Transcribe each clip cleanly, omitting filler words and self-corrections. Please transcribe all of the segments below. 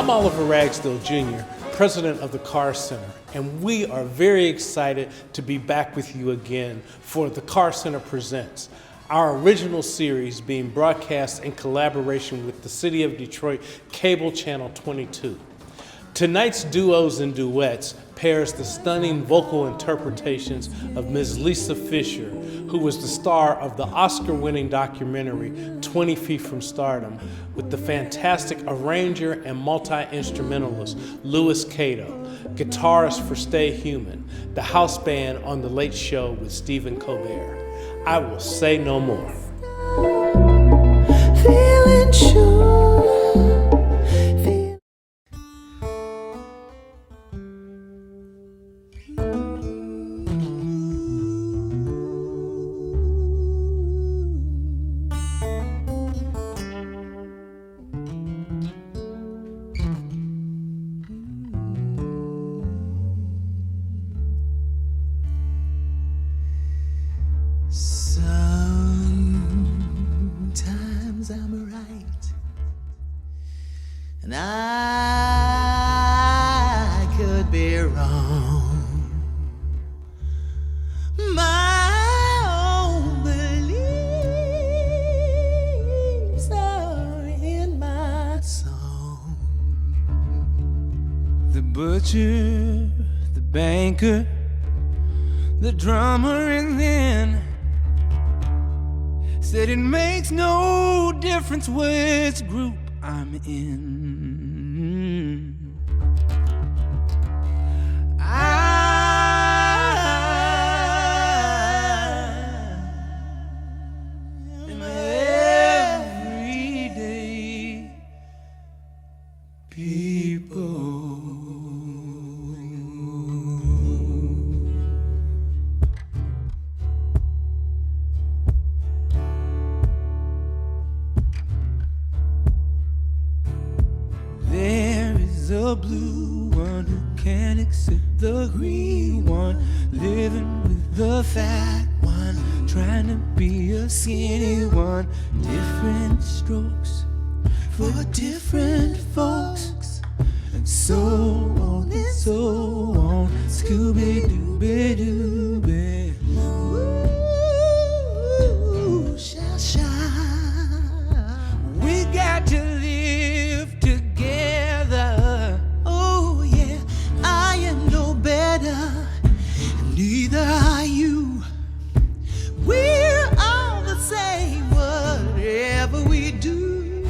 I'm Oliver Ragsdale Jr., president of the Carr Center, and we are very excited to be back with you again for the Carr Center Presents, our original series being broadcast in collaboration with the City of Detroit Cable Channel 22. Tonight's Duos and Duets pairs the stunning vocal interpretations of Ms. Lisa Fischer, who was the star of the Oscar-winning documentary 20 Feet from Stardom, with the fantastic arranger and multi-instrumentalist Louis Cato, guitarist for Stay Human, the house band on The Late Show with Stephen Colbert. I will say no more. Feeling sure. Sometimes I'm right, and I could be wrong. My own beliefs are in my song. The butcher, the banker, the drummer, and then said it makes no difference which group I'm in. I'm everyday people. The blue one who can't accept the green one, living with the fat one, trying to be a skinny one. Different strokes for different folks, and so on and so on. Scooby-Dooby-Dooby. Ooh, sha-sha. We got to live together. Oh yeah, I am no better, neither are you. We're all the same, whatever we do.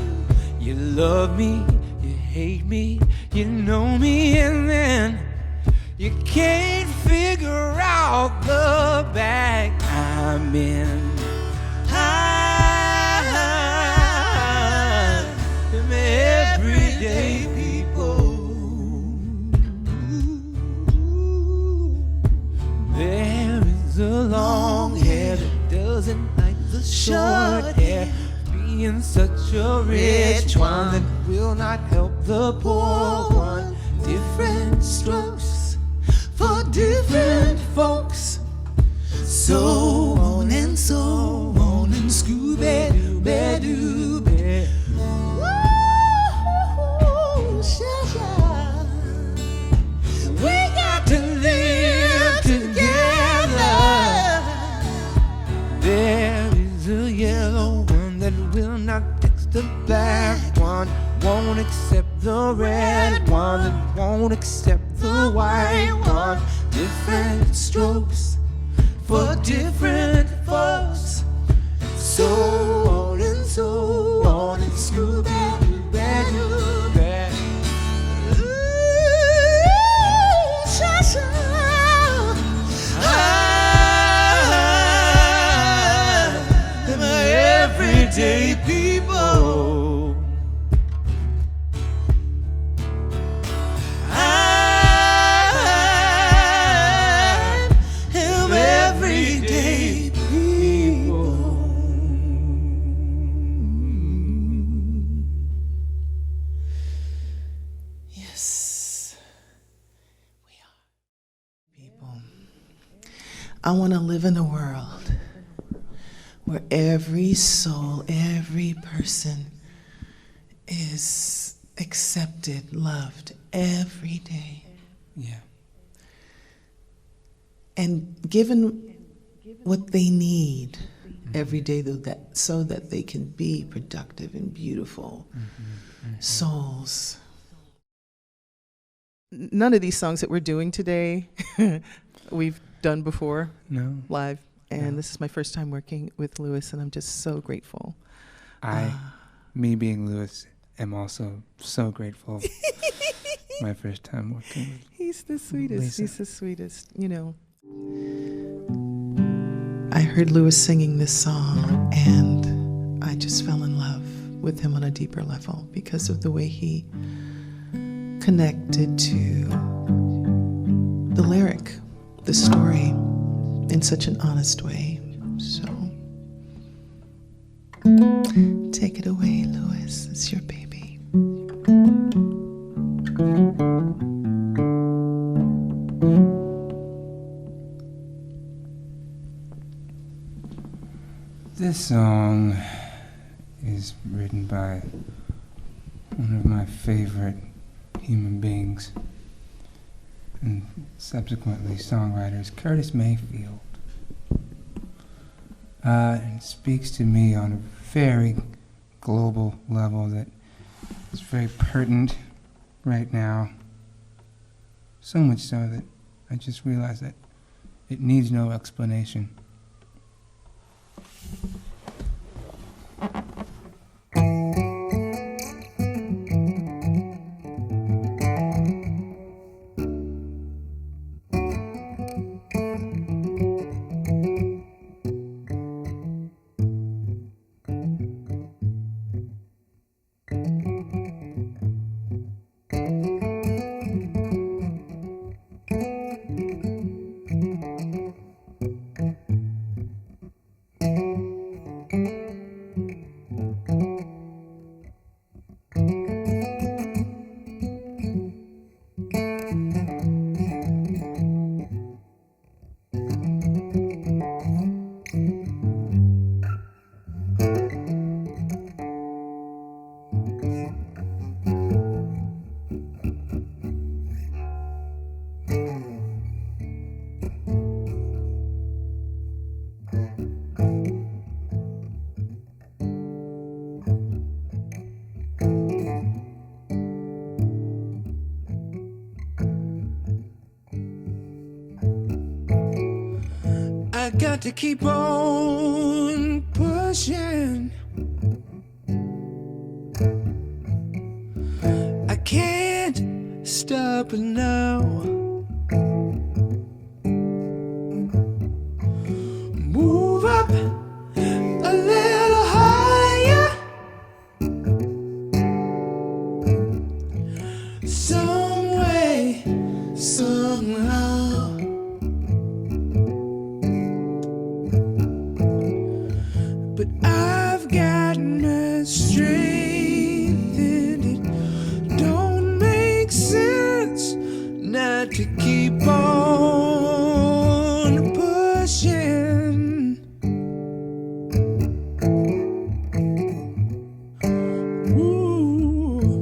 You love me, you hate me, you know me, and then you can't figure out the bag I'm in. I'm everyday people. There is a long hair that doesn't like the short hair, being such a rich one that will not help the poor one. Different strokes for different folks, so on and so on, and Scooby-Dooby-Dooby. Woo, sha-sha. We got to live together. There is a yellow one that will not text the black one, won't accept the red one, that won't accept the white one. Different strokes for different folks, so on and so on, and Scooby-Dooby-Dooby. Ooh, sha-sha. I'm everyday people. I want to live in a world where every soul, every person is accepted, loved every day. Yeah. And given what they need every day so that they can be productive and beautiful souls. None of these songs that we're doing today we've done before live. And this is my first time working with Louis, and I'm just so grateful. Me being Louis, am also so grateful. My first time working with He's the sweetest. Lisa. He's the sweetest, you know. I heard Louis singing this song, and I just fell in love with him on a deeper level because of the way he connected to the lyric, the story, in such an honest way. So, take it away, Louis. It's your baby. This song is written by one of my favorite human beings and subsequently songwriters, Curtis Mayfield. It speaks to me on a very global level that is very pertinent right now. So much so that I just realized that it needs no explanation. I got to keep on pushing. I can't stop it now. Move up a little higher. Some way, somehow. But I've gotten a strength and it don't make sense not to keep on pushing. Ooh.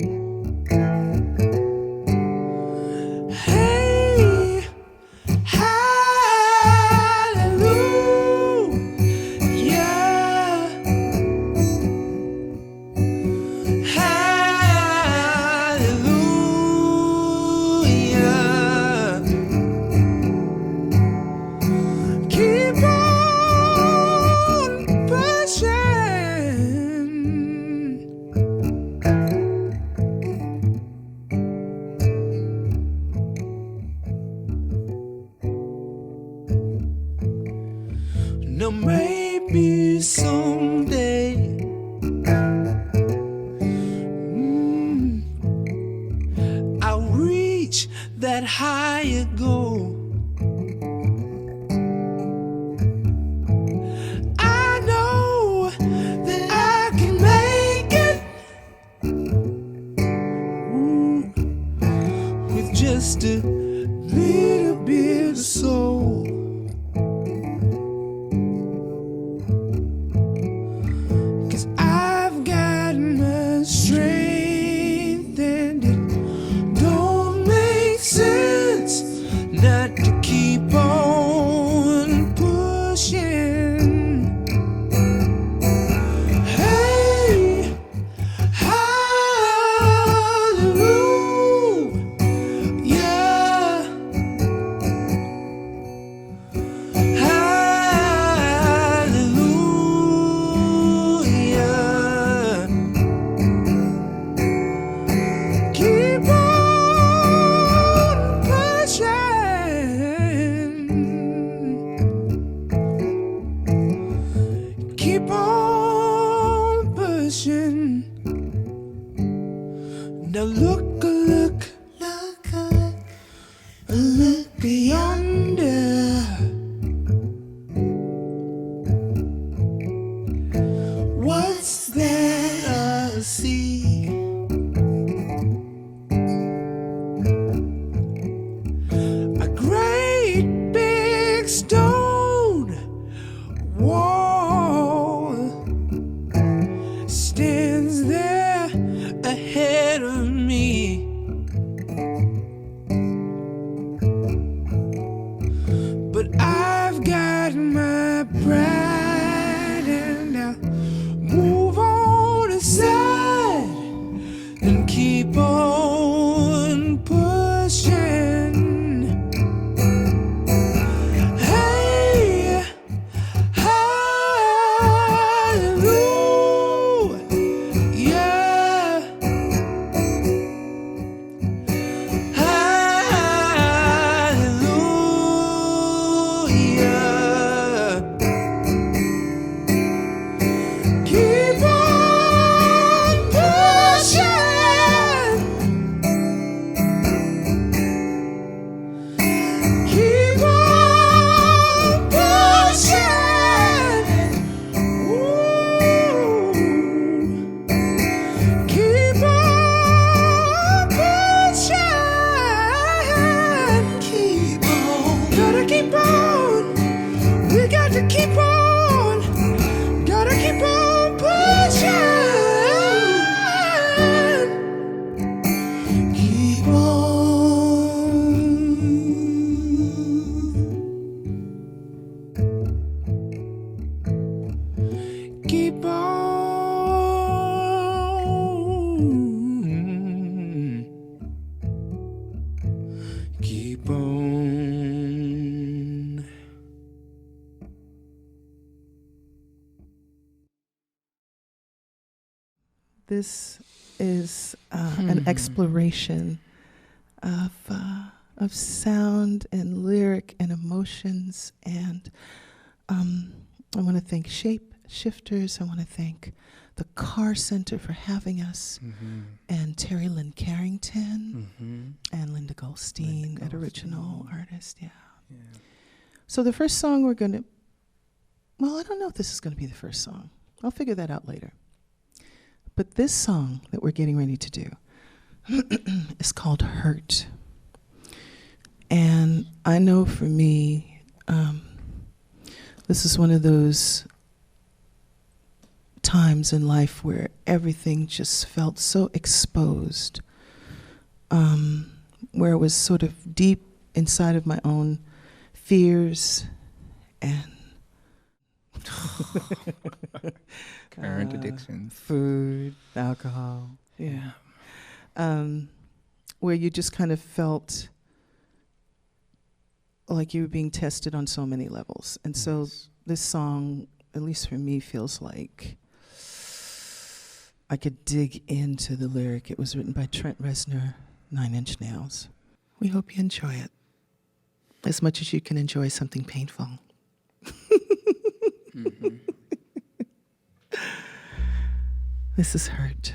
Hey, hallelujah. Hallelujah. Keep on pushing. Now maybe someday I'll reach that higher goal. I know that I can make it. Ooh, with just a little bit of soul. 'Cause I've gotten a strength bright and I'll move on aside and keep on pushing. Hey, hallelujah. Hallelujah. Keep on pushing. Keep on pushing. Ooh. Keep on pushing. Keep on. Gotta keep on. We got to keep on. Gotta keep on pushing. Keep on. Keep on. Keep on. This is an exploration of sound and lyric and emotions, and I want to thank Shape Shifters. I want to thank the Carr Center for having us, and Terry Lynn Carrington, and Linda Goldstein at Original Artist. Yeah. So the first song we're going to, well, I don't know if this is going to be the first song. I'll figure that out later. But this song that we're getting ready to do is called Hurt. And I know for me, this is one of those times in life where everything just felt so exposed, where it was sort of deep inside of my own fears and Current addictions. Food, alcohol, yeah. Where you just kind of felt like you were being tested on so many levels. And so this song, at least for me, feels like I could dig into the lyric. It was written by Trent Reznor, 9 Inch Nails. We hope you enjoy it as much as you can enjoy something painful. This is Hurt.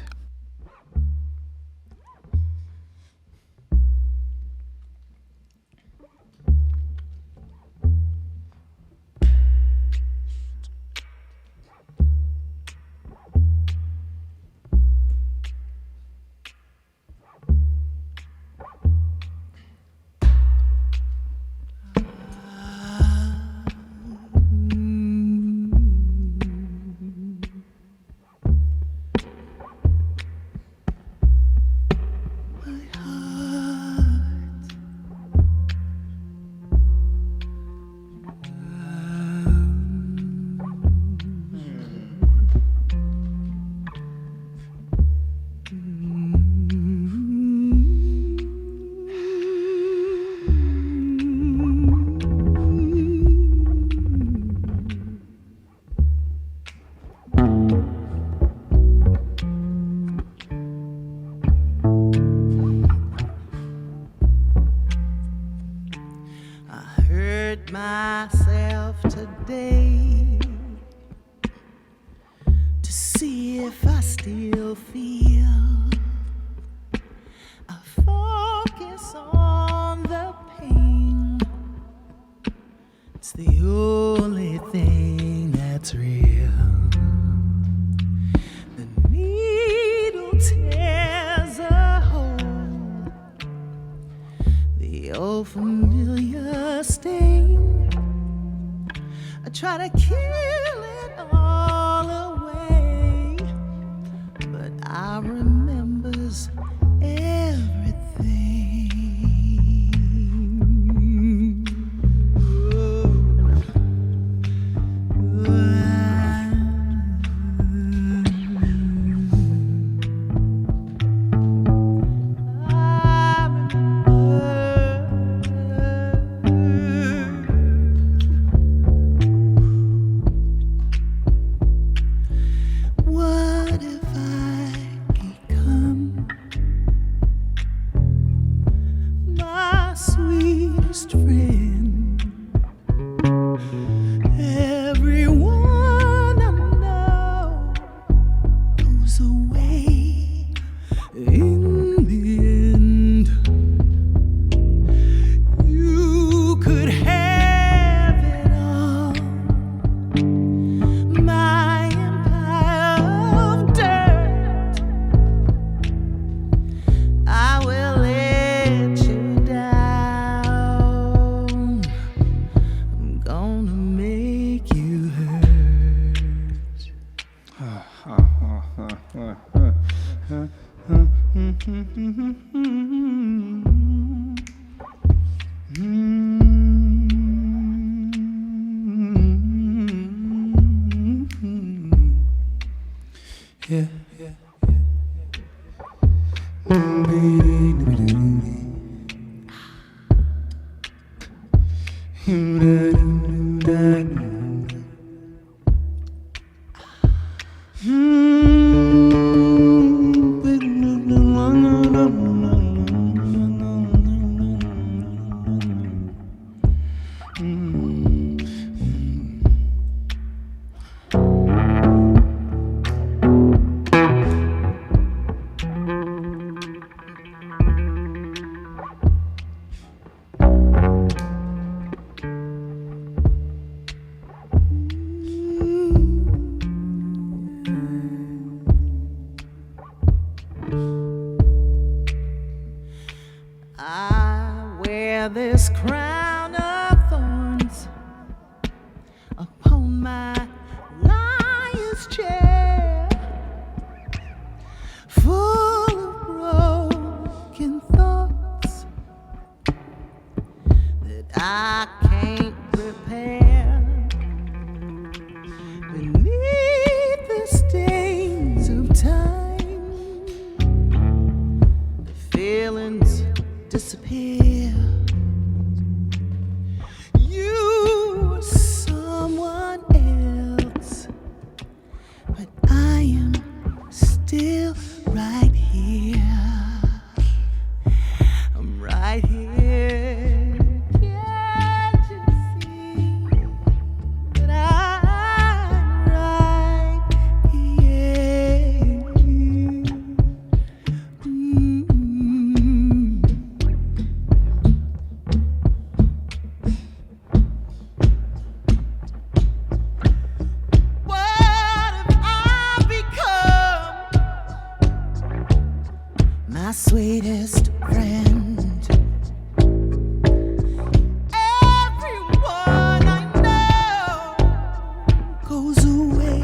Myself today to see if I still feel. I focus on the pain. It's the only thing that's real. The needle tears a hole. The old familiar sting. I try to kill it all away, but I remembers everything. I wear this crown of thorns upon my lion's chair, full of broken thoughts that I can't repair. Beneath the stains of time, the feelings disappear. You are someone else, but I am still right here. I'm right here. Can't you see that I'm right here? What have I become? My sweetest friend. Everyone I know goes away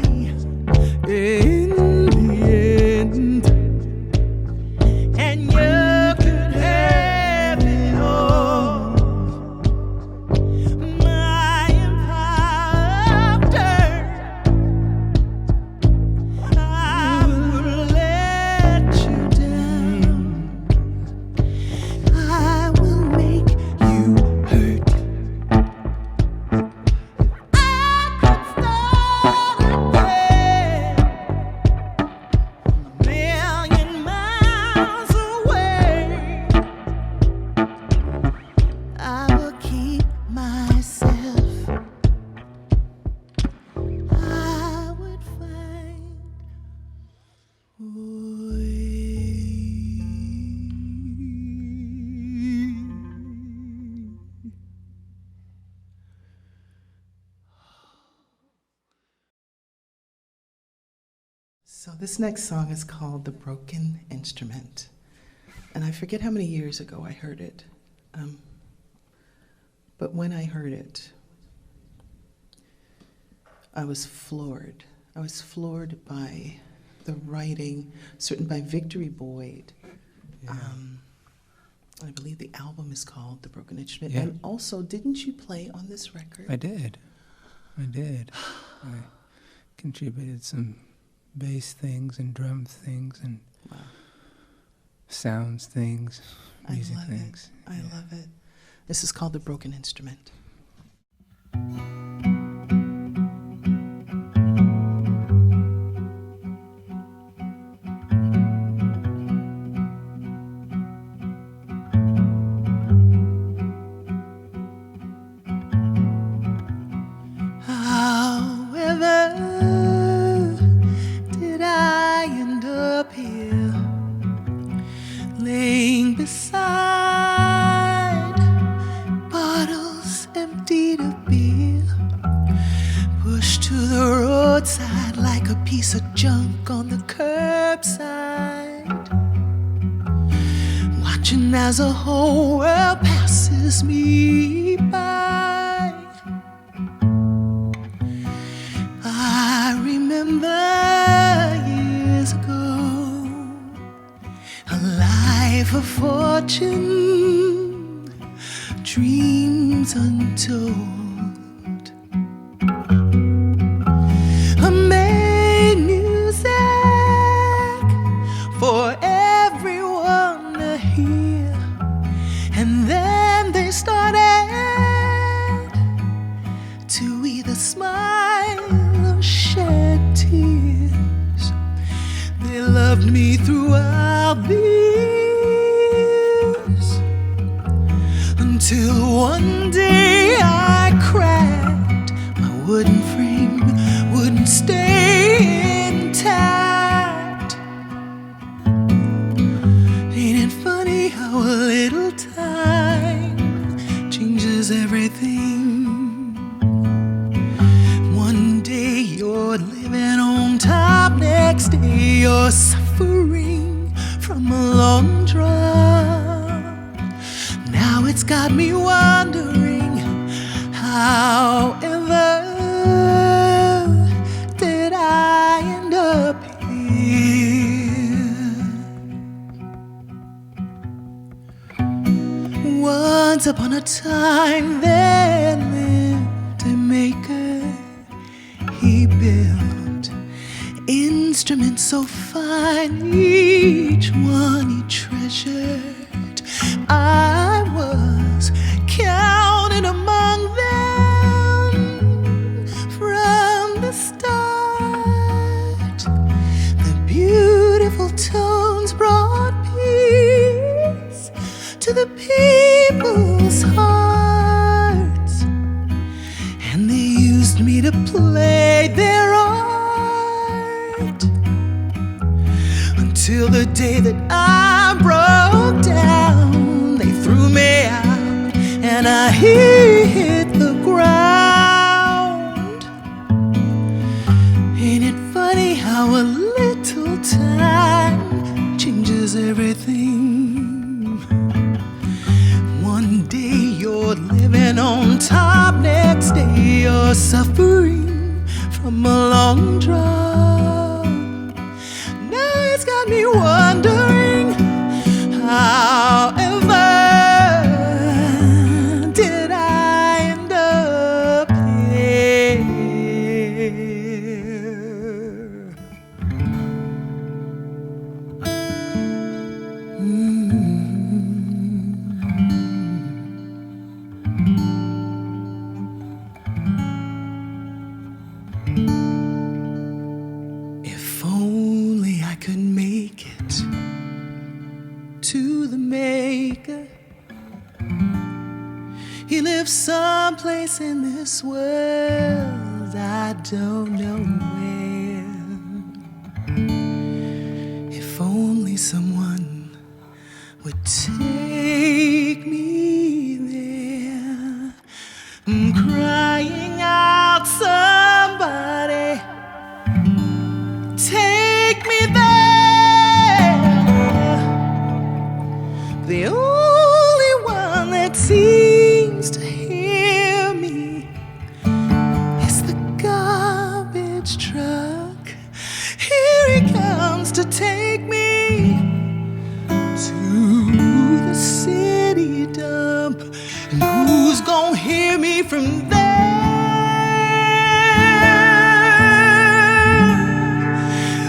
in the end, and you could have it all. My empire of dirt, I will let you down. I will make you hurt. I could start again, a million miles away. I will keep myself. I would find way. So this next song is called The Broken Instrument. And I forget how many years ago I heard it. But when I heard it, I was floored. I was floored by the writing, certain by Victory Boyd. I believe the album is called The Broken Instrument. Yeah. And also, didn't you play on this record? I did. I contributed some bass things and drum things and Wow. sounds things, music I love things. it. I love it. This is called The Broken Instrument. However, did I end up here, laying beside bottles emptied of beer, pushed to the roadside like a piece of junk on the curbside, watching as the whole world passes me by. I remember years ago, a life of fortune, dreams untold. I made music for everyone to hear, and then they started until one day I cracked. My wooden frame wouldn't stay intact. Ain't it funny how a little time changes everything? One day you're living on top, next day you're suffering from a long drop. Now it's got me wondering, however did I end up here? Once upon a time there lived a maker. He built instruments so fine, each one he treasured. I was counted among them from the start. The beautiful tones brought peace to the people's hearts, and they used me to play their art until the day that I broke down. They threw me out and I hit the ground. Ain't it funny how a little time changes everything? One day you're living on top, next day you're suffering from a long drop. Now it's got me wondering, however did I end up here? If only I could make it to the maker. He lives someplace in this world, I don't know where. If only someone would take me there. I'm crying out, somebody take me there. The only one that seems to hear me is the garbage truck. Here he comes to take me to the city dump. And who's gonna hear me from there?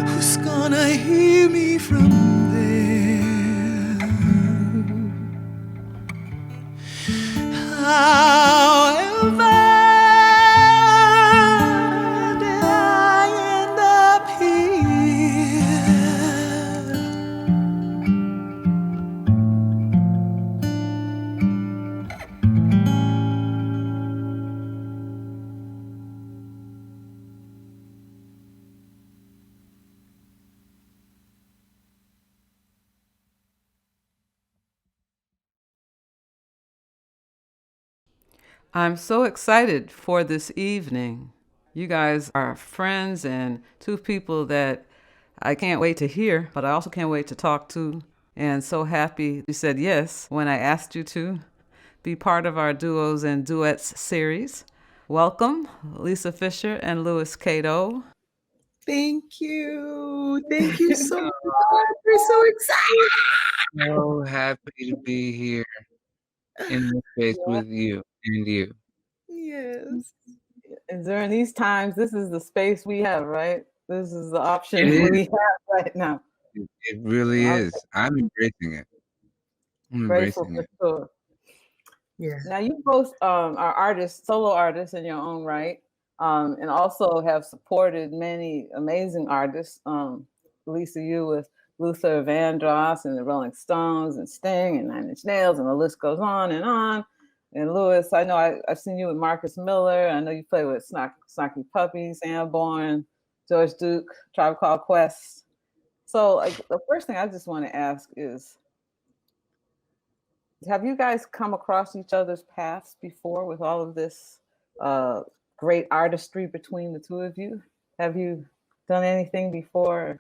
Who's gonna hear me from there? However did I end up here? I'm so excited for this evening. You guys are friends and two people that I can't wait to hear, but I also can't wait to talk to. And so happy you said yes when I asked you to be part of our Duos and Duets series. Welcome, Lisa Fischer and Louis Cato. Thank you. Thank you so much. We're so excited. So happy to be here in this space with you and you. Yes. And during these times, this is the space we have, right? This is the option It we is. have right now. It really is. I'm embracing it. I'm Grateful embracing for it. sure. Yeah. Now you both are artists, solo artists in your own right, and also have supported many amazing artists. Lisa, you with Luther Vandross and the Rolling Stones and Sting and Nine Inch Nails, and the list goes on and on. And Lewis, I know I've seen you with Marcus Miller. I know you play with Snarky Puppy, Sanborn, George Duke, Tribe Called Quest. So like the first thing I just want to ask is, have you guys come across each other's paths before with all of this great artistry between the two of you? Have you done anything before?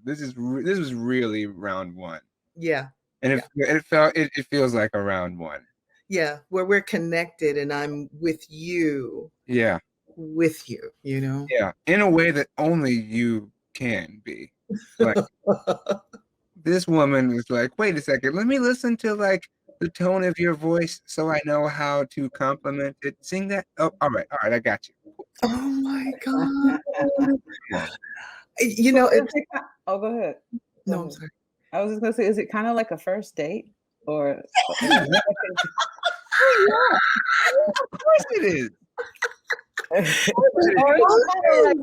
This was really round one. Yeah. And it feels like a round one. Yeah, where we're connected and I'm with you. Yeah. With you, you know? Yeah. In a way that only you can be. Like, this woman was like, wait a second, let me listen to like the tone of your voice so I know how to compliment it. Sing that. Oh, all right, I got you. Oh my God. You know, oh, go ahead. No, I'm sorry. I was just gonna say, is it kind of like a first date, or? Yeah. Of course it is. Or it's kind of like,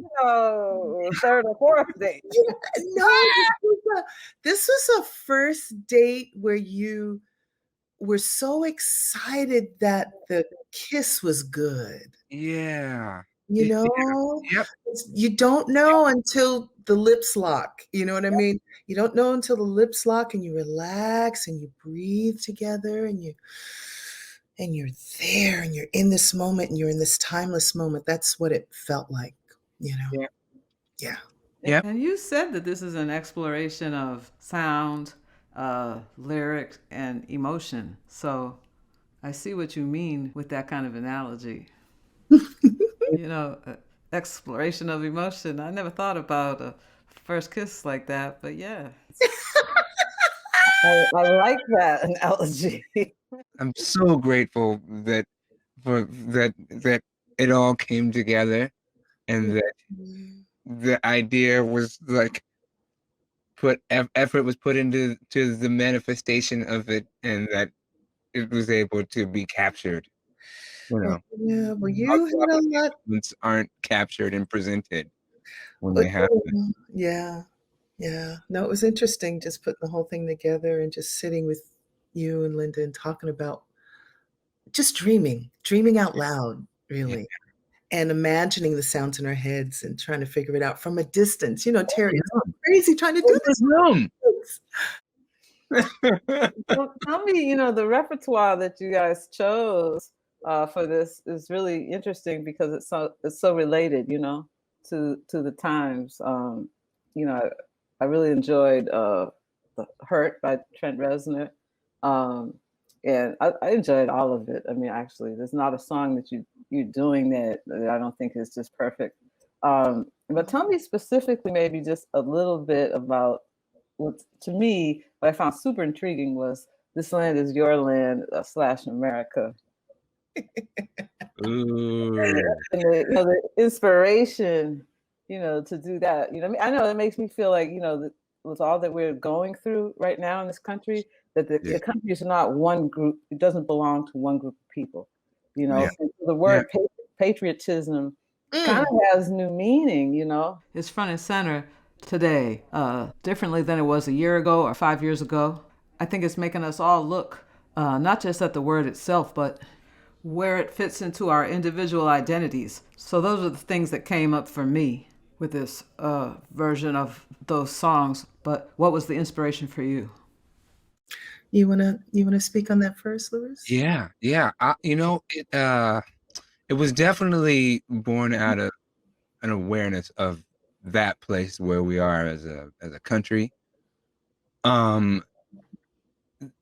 third or fourth date. No, this was a first date where you were so excited that the kiss was good. Yeah. You know? Yep. You don't know until the lips lock. You know what I mean? You don't know until the lips lock and you relax and you breathe together and you're there and you're in this moment and you're in this timeless moment. That's what it felt like, you know? Yeah. Yep. And you said that this is an exploration of sound, lyric, and emotion. So I see what you mean with that kind of analogy. You know, exploration of emotion. I never thought about a first kiss like that, but yeah. I like that analogy. I'm so grateful that it all came together, and that the idea was like effort was put into the manifestation of it, and that it was able to be captured. You know, yeah. Well, you had a lot. Aren't captured and presented when they happen. Yeah. No, it was interesting just putting the whole thing together and just sitting with you and Linda and talking about just dreaming out loud, really. Yeah. And imagining the sounds in our heads and trying to figure it out from a distance. You know, Terry, it's crazy trying to do this. Well, tell me, you know, the repertoire that you guys chose for this is really interesting because it's so related, you know, to the times. You know, I really enjoyed The Hurt by Trent Reznor. And I enjoyed all of it. I mean, actually, there's not a song that you're doing that I don't think is just perfect. But tell me specifically, maybe just a little bit about what, to me, what I found super intriguing was "This Land Is Your Land" / America. Ooh. And the inspiration, you know, to do that. You know, I know it makes me feel like, you know, with all that we're going through right now in this country, that the country is not one group. It doesn't belong to one group of people. You know, so the word patriotism kind of has new meaning, you know. It's front and center today, differently than it was a year ago or 5 years ago. I think it's making us all look not just at the word itself, but where it fits into our individual identities. So those are the things that came up for me with this version of those songs. But what was the inspiration for you? You wanna speak on that first, Louis? Yeah. You know, it was definitely born out of an awareness of that place where we are as a country.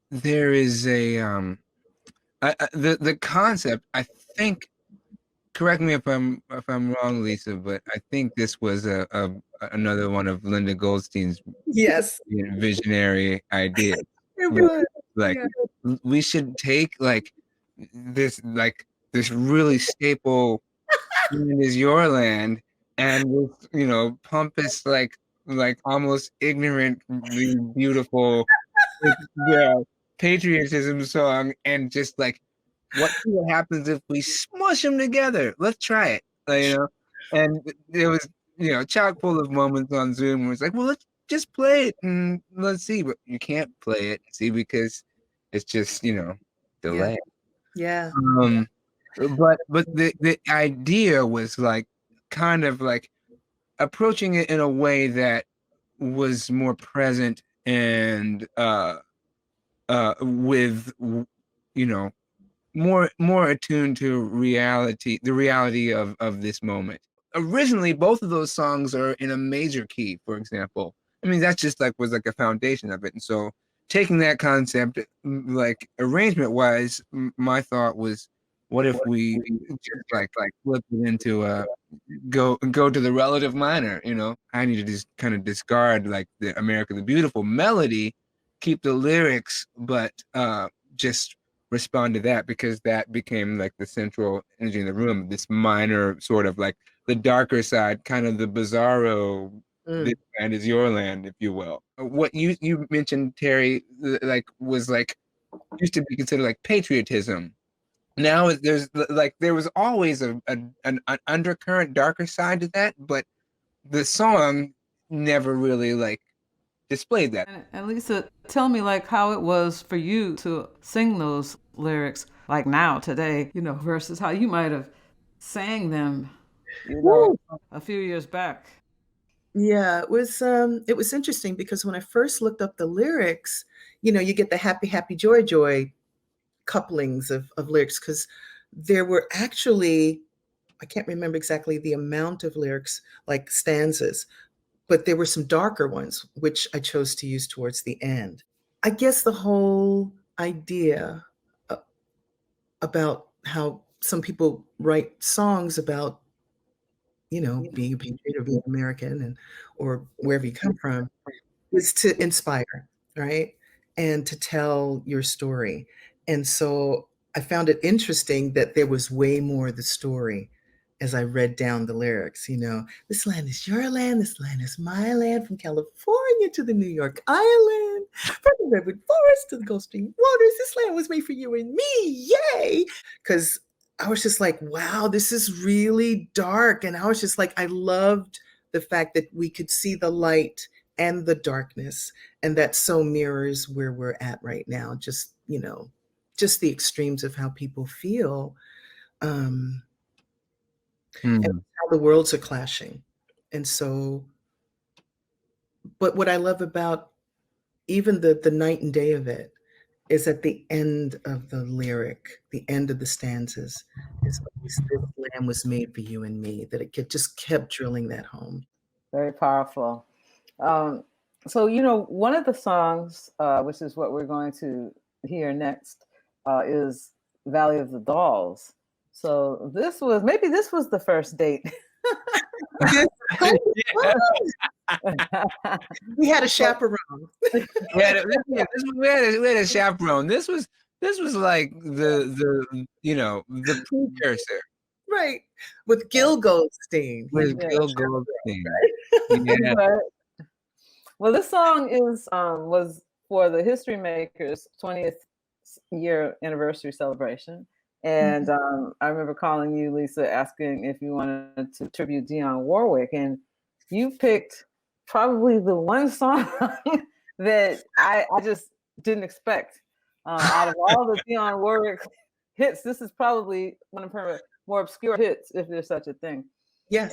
There is the concept, I think, correct me if I'm wrong, Lisa, but I think this was another one of Linda Goldstein's visionary ideas. It was. Like, we should take this really staple "Land Is Your Land" and this, you know, pompous like almost ignorantly beautiful patriotism song, and just like, what happens if we smush them together? Let's try it, you know. And there was, you know, chock full of moments on Zoom where it's like, well, just play it and let's see. But you can't play it, see, because it's just, delay. Yeah. But the idea was like kind of like approaching it in a way that was more present and with more attuned to reality, the reality of this moment. Originally, both of those songs are in a major key, for example. I mean, that's just like was like a foundation of it. And so taking that concept, like arrangement wise, my thought was, what if we just like flip it into a go to the relative minor, I need to just kind of discard like the America the Beautiful melody, keep the lyrics, but just respond to that, because that became like the central energy in the room, this minor sort of like the darker side, kind of the bizarro, this land is your land, if you will. What you mentioned, Terry, like was like used to be considered like patriotism. Now there's like there was always an undercurrent darker side to that, but the song never really like displayed that. And Lisa, tell me like how it was for you to sing those lyrics like now today, versus how you might have sang them, a few years back. Yeah, it was interesting because when I first looked up the lyrics, you get the happy, happy, joy, joy couplings of lyrics, because there were actually, I can't remember exactly the amount of lyrics, like stanzas, but there were some darker ones, which I chose to use towards the end. I guess the whole idea about how some people write songs about, being a patriot or being American or wherever you come from, is to inspire, right? And to tell your story. And so I found it interesting that there was way more of the story as I read down the lyrics. This land is your land, this land is my land, from California to the New York Island, from the redwood forest to the Gulf Stream waters, this land was made for you and me, yay! Because I was just like, wow, this is really dark. And I was just like, I loved the fact that we could see the light and the darkness, and that so mirrors where we're at right now. Just, just the extremes of how people feel, and how the worlds are clashing. And so, but what I love about even the night and day of it is at the end of the lyric, the end of the stanzas, is always, this land was made for you and me, that it just kept drilling that home. Very powerful. So, one of the songs, which is what we're going to hear next, is Valley of the Dolls. So this was the first date. We had a chaperone. we had a chaperone. This was like the precursor. Right. With Gil Goldstein. Gil Goldstein. Yeah. Well, this song was for the History Makers 20th year anniversary celebration. And I remember calling you, Lisa, asking if you wanted to tribute Dionne Warwick. And you picked probably the one song that I just didn't expect. Out of all the Dionne Warwick hits, this is probably one of her more obscure hits, if there's such a thing. Yes.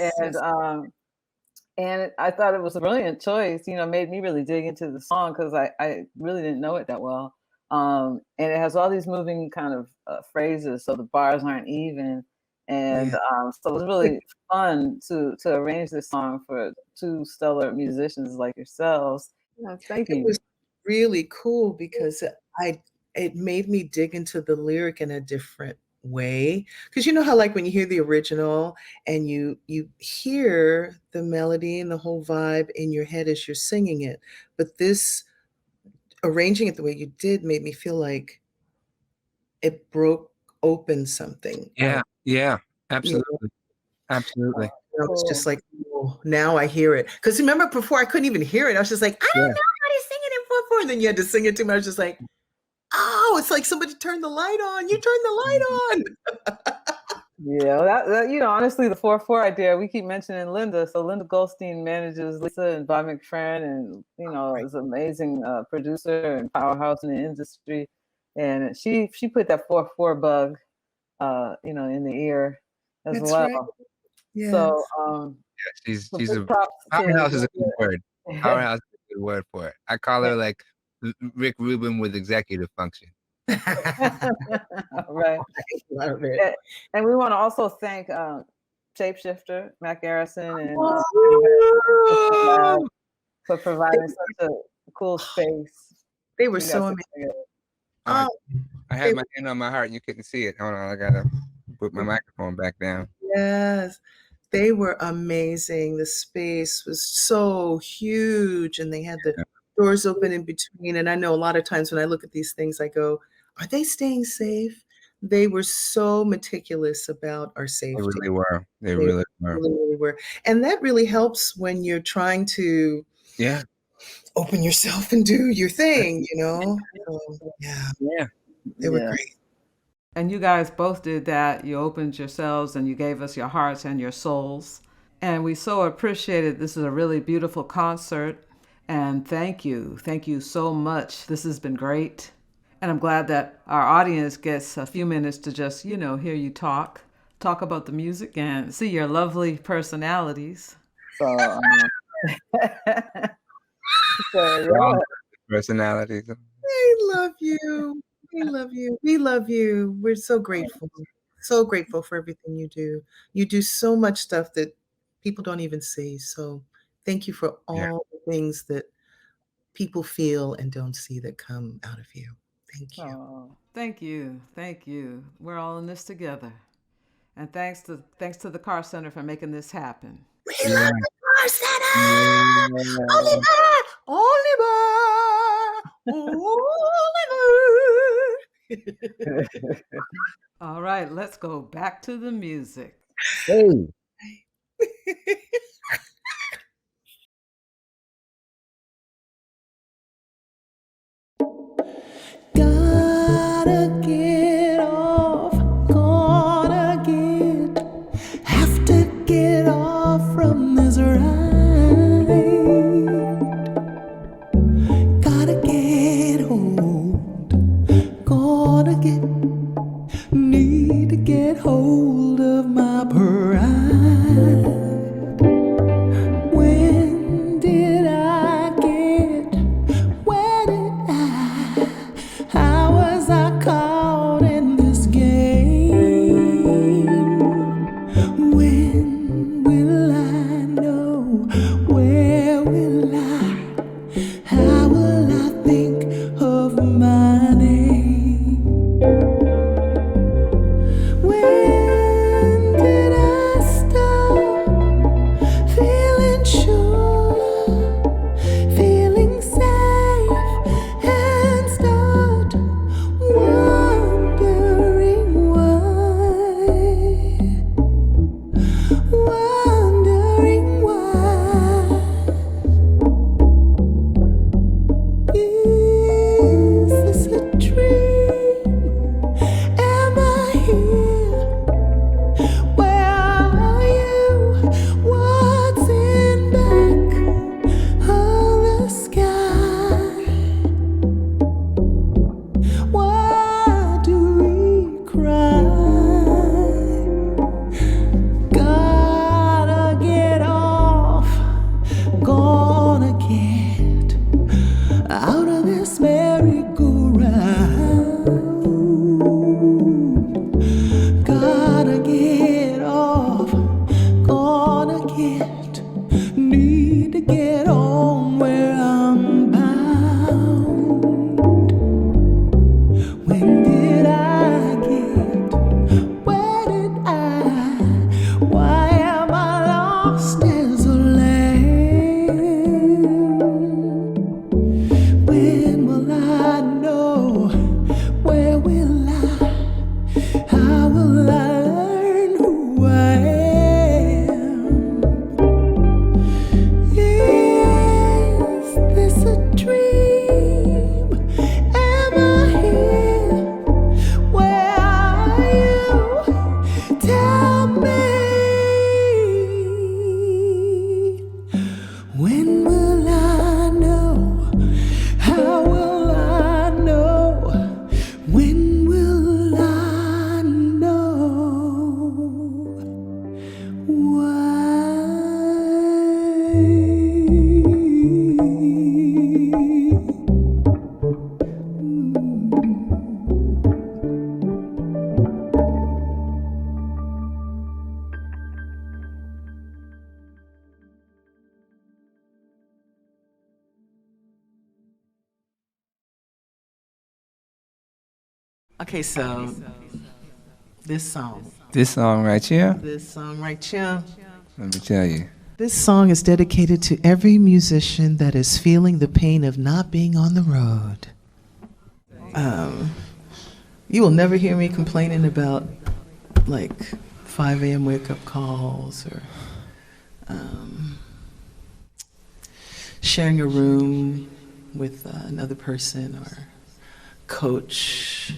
And I thought it was a brilliant choice, made me really dig into the song because I really didn't know it that well. And it has all these moving kind of phrases, so the bars aren't even. And so it was really fun to arrange this song for two stellar musicians like yourselves. Thank you. It was really cool because it made me dig into the lyric in a different way, because how like when you hear the original and you hear the melody and the whole vibe in your head as you're singing it, but this arranging it the way you did made me feel like it broke open something. Yeah, absolutely. Absolutely. It's just like, oh, now I hear it. Because remember before I couldn't even hear it. I was just like, I don't know how to sing it in 4/4. And then you had to sing it to me. I was just like, oh, it's like somebody turned the light on. You turned the light on. Yeah, honestly, the 4/4 idea, we keep mentioning Linda. So Linda Goldstein manages Lisa and Bob McFerrin, and is an amazing producer and powerhouse in the industry. And she put that 4/4 bug, in the ear as That's well. right. Yes. So, she's big a props to powerhouse is a good word. Powerhouse is a good word for it. I call her like Rick Rubin with executive function. Right. Love it. And we want to also thank Shapeshifter, Matt Garrison, and for providing such a cool space. They were so amazing. I had my hand on my heart and you couldn't see it. Hold on, I gotta put my microphone back down. Yes, they were amazing. The space was so huge, and they had the doors open in between. And I know a lot of times when I look at these things, I go, are they staying safe? They were so meticulous about our safety. They really were. They really were. And that really helps when you're trying to open yourself and do your thing, So, they were great. And you guys both did that. You opened yourselves and you gave us your hearts and your souls. And we so appreciated. This is a really beautiful concert. And thank you. Thank you so much. This has been great. And I'm glad that our audience gets a few minutes to just, hear you talk about the music and see your lovely personalities. So, personalities. I love you. We love you. We love you. We're so grateful. So grateful for everything you do. You do so much stuff that people don't even see. So thank you for all the things that people feel and don't see that come out of you. Thank you. Oh, thank you. Thank you. We're all in this together. And thanks to the Carr Center for making this happen. We love the Carr Center. Oliver. All right, let's go back to the music. Hey. Gotta get off, have to get off from this ride. Gotta get hold, need to get hold of my pride. When did I get, where did how was I caught in this game? When will I know? Where will I? How will I think of my name? When Okay, so this song right here, let me tell you. This song is dedicated to every musician that is feeling the pain of not being on the road. You will never hear me complaining about like 5 a.m. wake-up calls or sharing a room with another person or coach.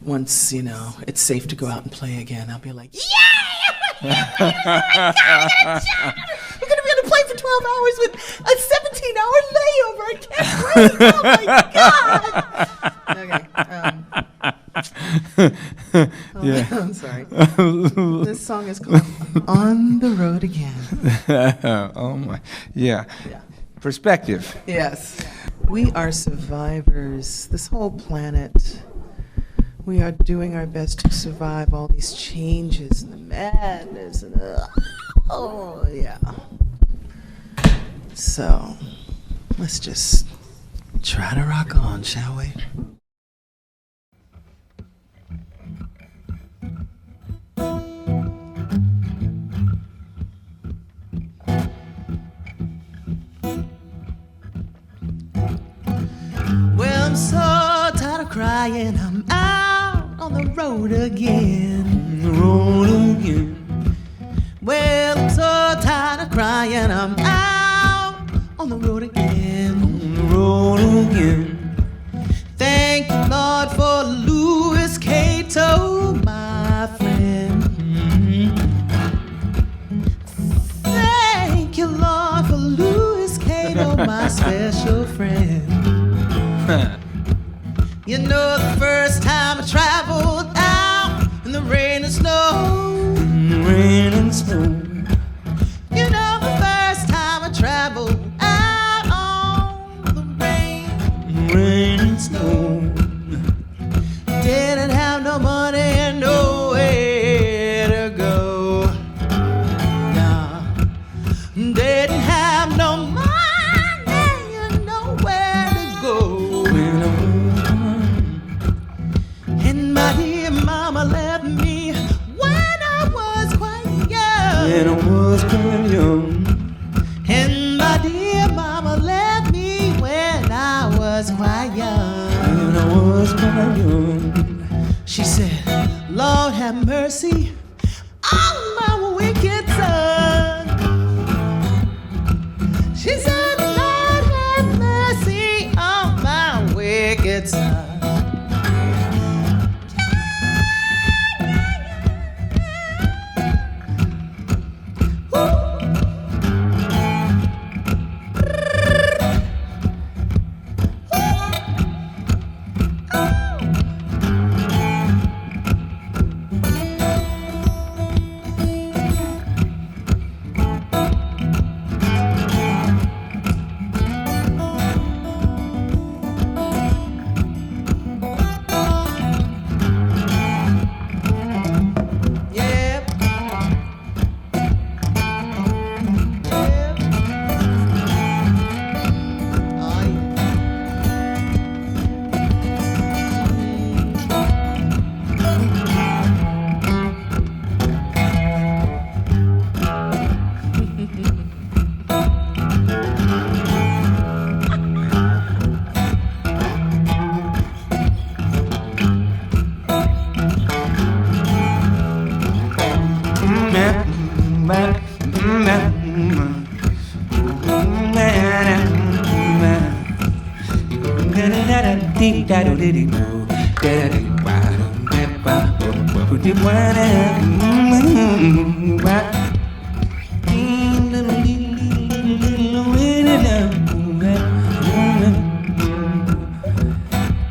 Once, it's safe to go out and play again, I'll be like, yeah! We're going to be able to play for 12 hours with a 17-hour layover. I can't wait. Oh, my God. Okay. Yeah. I'm sorry. This song is called On the Road Again. Oh, my. Yeah. Perspective. Yes. We are survivors. This whole planet, we are doing our best to survive all these changes and the madness and oh yeah. So let's just try to rock on, shall we? Well, I'm so tired of crying. I'm out on the road again. Well, I'm so tired of crying. I'm out on the road again. Thank you, Lord, for Louis Cato, my friend. Thank you, Lord, for Louis Cato, my special friend. You know, the first time I traveled out in the rain and snow. You know, the first time I traveled out on the rain and snow. Didn't have no money and nowhere to go. Nah, didn't have no money and nowhere to go. And my dear mama left me when I was quite young. And my dear mama left me when I was quite young. She said, Lord have mercy on my wicked son. She said, Lord have mercy on my wicked son.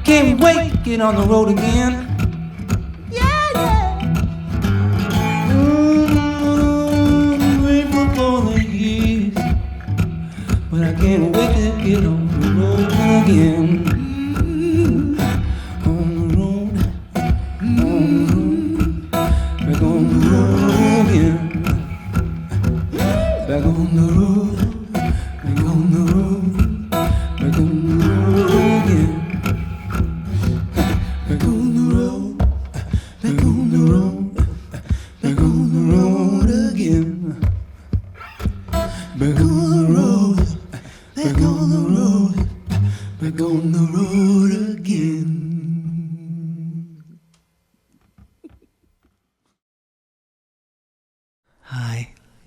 Can't wait to get on the road again. Grateful for the years, but I can't wait to get on the road again. On the road, back on the road again. Back on the road, back on the road, back on the road again. Back on the road.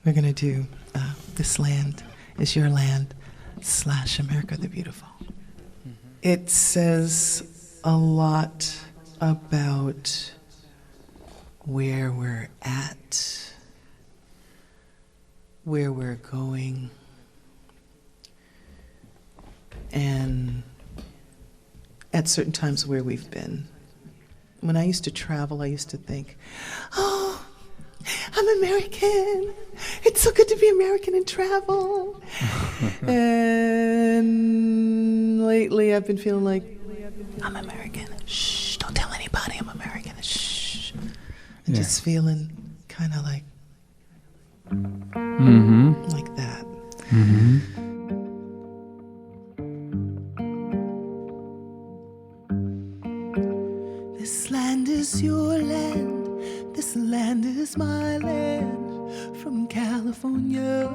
We're going to do This Land Is Your Land / America the Beautiful. It says a lot about where we're at, where we're going, and at certain times where we've been. When I used to travel, I used to think, oh, I'm American. It's so good to be American and travel. And lately I've been feeling like, I'm American. Shh, don't tell anybody I'm American. Shh. And just feeling kind of like, like that. This land is your land. This land is my land. From California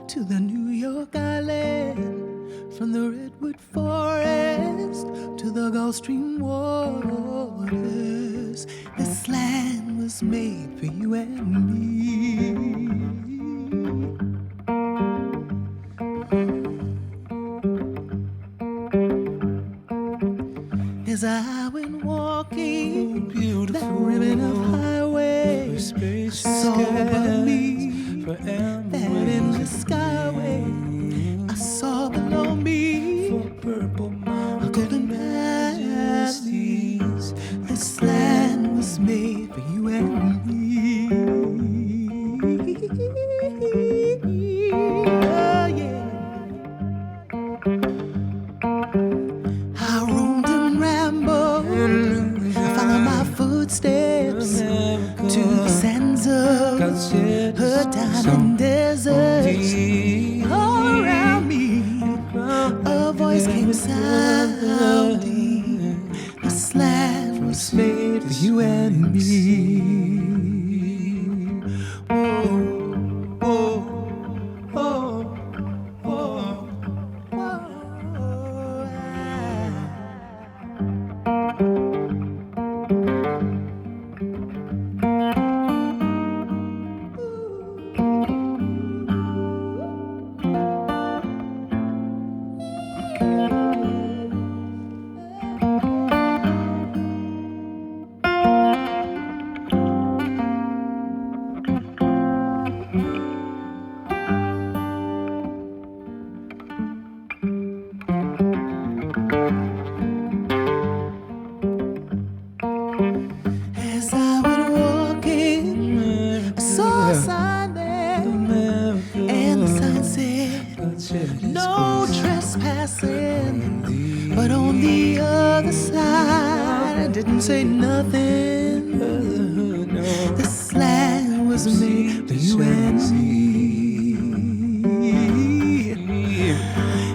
to the New York Island, from the Redwood Forest to the Gulf Stream waters. This land was made for you and me. As I went walking that ribbon of highway, I saw above me that endless skyway. I saw below me a golden valleys. This land was made for you and me. Oh, yeah. I roamed and rambled, I followed my footsteps to the sands of her diamond deserts. All around me, a voice came sounding. This land was made for you and me. Whoa, whoa, whoa, whoa, As I went walking, I saw a sign there, and the sign said, no trespassing. But on the other side, I didn't say nothing. This land was made for you and me.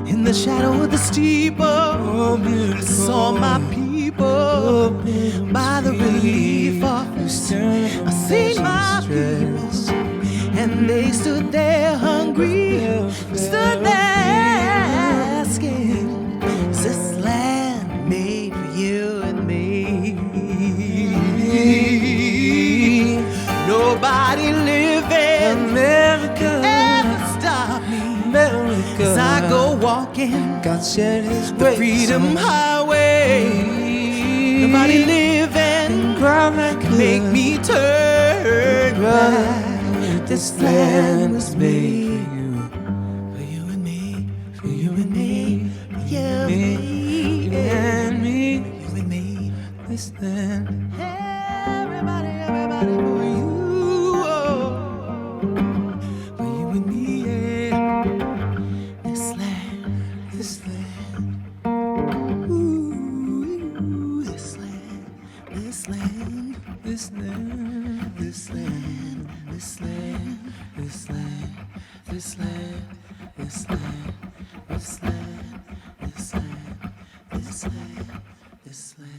In the shadow of the steeple, I saw my people by the relief office. I seen my people, and they stood there hungry, stood there asking, is this land made for you and me? Nobody living ever stop me as I go walking the freedom highway. Nobody living can make me turn back. This land was made for you and me, for you and me, for you and me, for you and me. This land, everybody, everybody for you, for you and me, yeah. This land, this land. Ooh, this land, this land, this land, this land, this land, this land, this land, this land, this land, this land, this land, this land.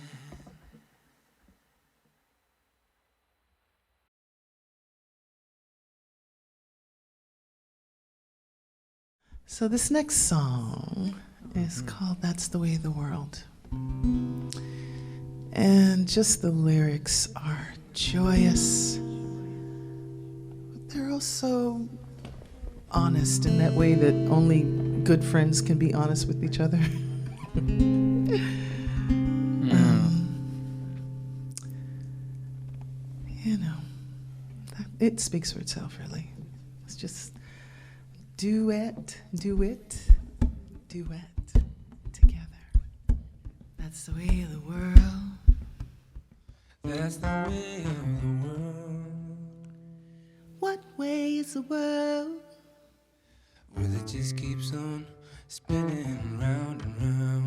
So this next song is called That's the Way of the World. And just the lyrics are joyous, but they're oh so honest in that way that only good friends can be honest with each other. You know, it speaks for itself, really. It's just duet, duet, duet together. That's the way of the world. That's the way of the world. What way is the world? Well, it just keeps on spinning round and round.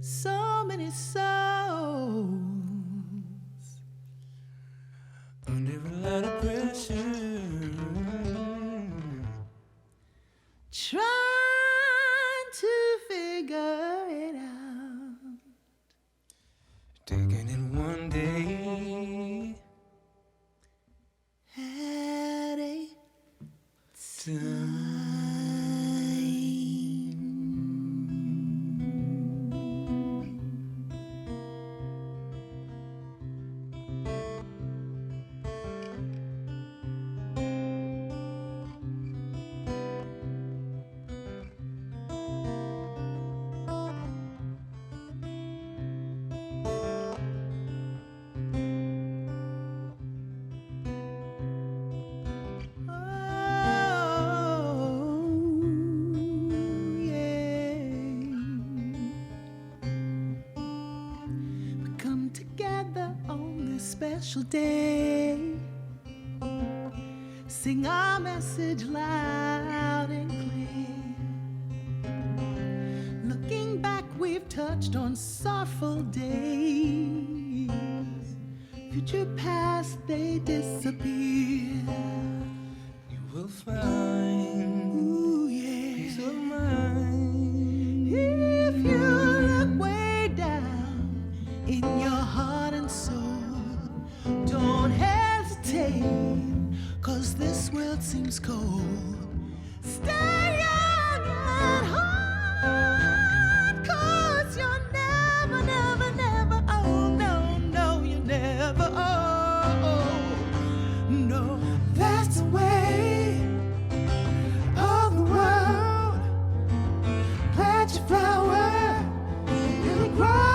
So many souls under a lot of pressure, trying to figure it out, taking it one day at a time. Special day, sing our message loud and clear. Looking back, we've touched on sorrowful days. Future past, they disappear. You will find, ooh, yeah, peace of mind if you look way down in your heart and soul. Don't hesitate, 'cause this world seems cold. Stay young and hard, 'cause you're never, never, never old. No, no, you're never old. No, that's the way of the world. Plant your flower and grow.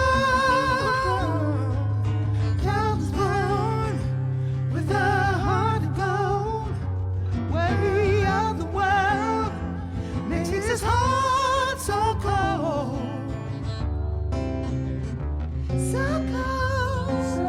His heart so cold, so cold, so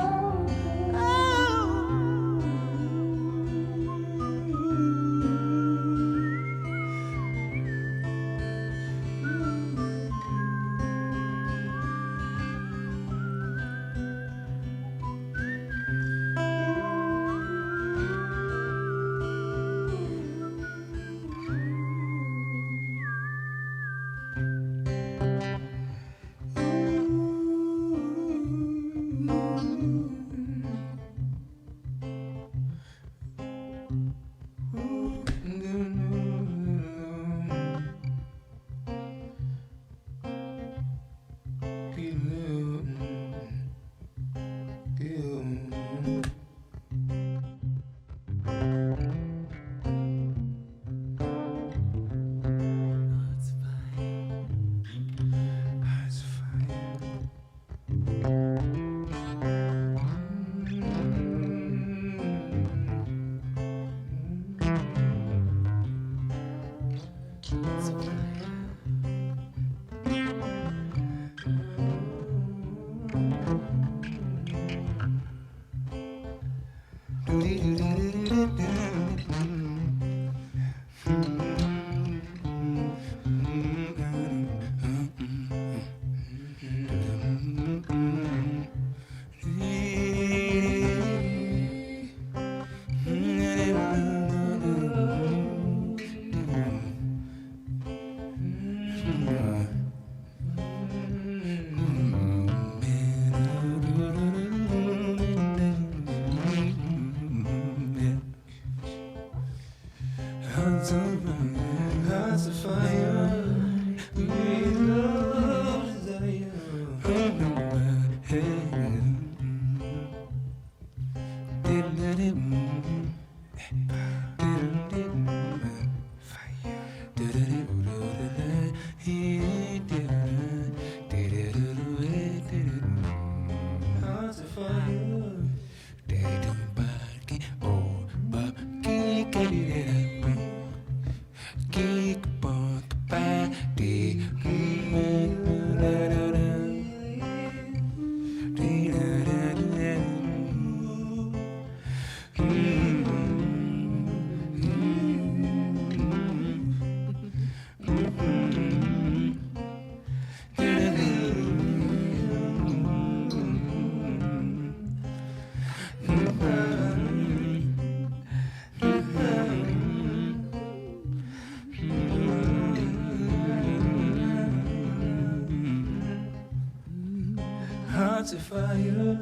Hearts of fire,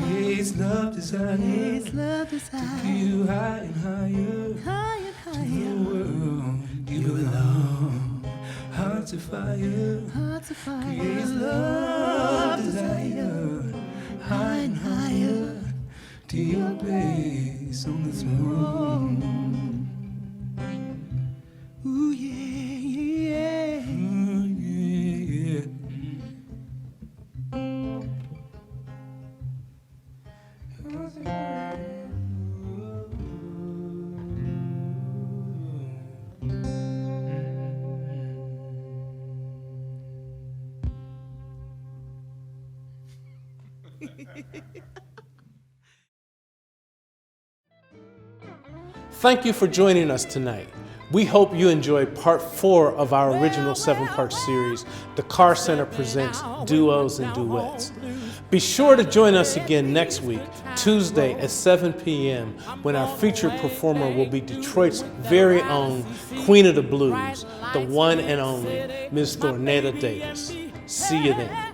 creates love desire, to you high and higher, to the world you belong. Hearts of fire, creates love desire, high and higher, to your place on the throne. Ooh yeah, yeah, ooh yeah, yeah. Thank you for joining us tonight. We hope you enjoyed part 4 of our original 7-part series, The Carr Center Presents Duos and Duets. Be sure to join us again next week, Tuesday at 7 p.m., when our featured performer will be Detroit's very own Queen of the Blues, the one and only Ms. Thornetta Davis. See you then.